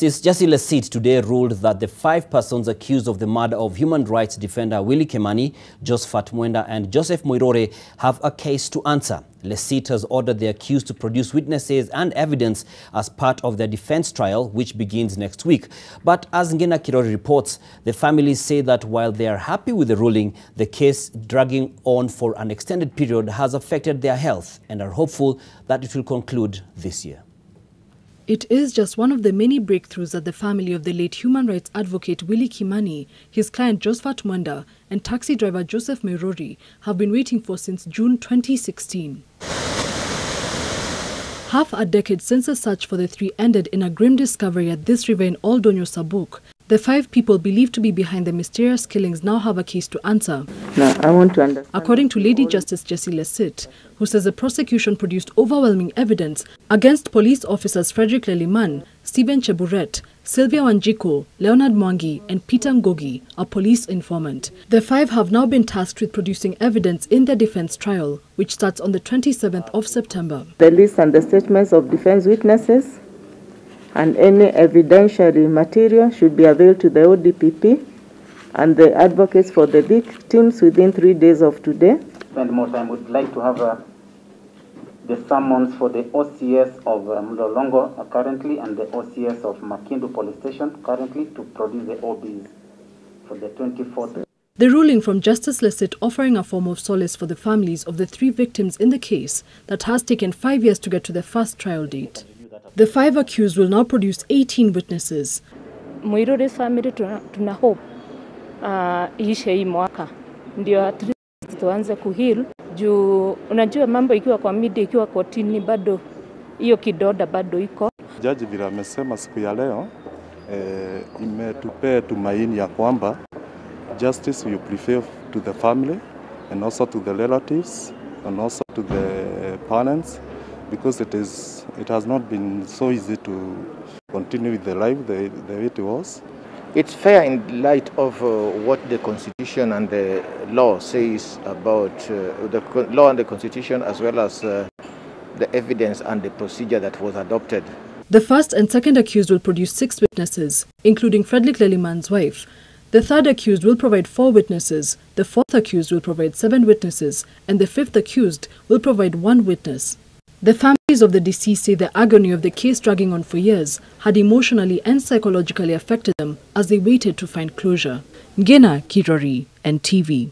Justice Lesit today ruled that the 5 persons accused of the murder of human rights defender Willie Kimani, Josephat Mwenda and Joseph Moirore have a case to answer. Lesit has ordered the accused to produce witnesses and evidence as part of their defense trial, which begins next week. But as Ngina Kirori reports, the families say that while they are happy with the ruling, the case dragging on for an extended period has affected their health and are hopeful that it will conclude this year. It is just one of the many breakthroughs that the family of the late human rights advocate Willie Kimani, his client Josephat Mwenda and taxi driver Joseph Moirore have been waiting for since June 2016. Half a decade since the search for the 3 ended in a grim discovery at this river in Oldonyo Sabuk, the 5 people believed to be behind the mysterious killings now have a case to answer. Now, I want to understand. According to Lady Justice Jessie Lesit, who says the prosecution produced overwhelming evidence against police officers Frederick Leliman, Stephen Cheburet, Sylvia Wanjiko, Leonard Mwangi and Peter Ngogi, a police informant. The 5 have now been tasked with producing evidence in their defense trial, which starts on the 27th of September. The list and the statements of defense witnesses and any evidentiary material should be availed to the ODPP and the advocates for the victims within 3 days of today. Spend more time. Would like to have the summons for the OCS of Mlolongo currently and the OCS of Makindu Police Station currently to produce the OBs for the 24th. The ruling from Justice Lesit offering a form of solace for the families of the 3 victims in the case that has taken 5 years to get to the first trial date. The 5 accused will now produce 18 witnesses. Moirore's family tuna hope ishe hii mwaka ndio at least tuanze kuheal juu unajua mambo ikiwa kwa media ikiwa kotini bado hiyo kidoda bado iko. Jaji vile amesema siku ya leo imetupea tumaini ya kwamba justice will prevail to the family and also to the relatives and also to the parents, because it has not been so easy to continue with the life the way it was. It's fair in light of what the Constitution and the law says about the law and the Constitution, as well as the evidence and the procedure that was adopted. The first and second accused will produce 6 witnesses, including Frederick Leliman's wife. The third accused will provide 4 witnesses, the fourth accused will provide 7 witnesses, and the 5th accused will provide 1 witness. The families of the deceased say the agony of the case dragging on for years had emotionally and psychologically affected them as they waited to find closure. Ngina Kirori, NTV.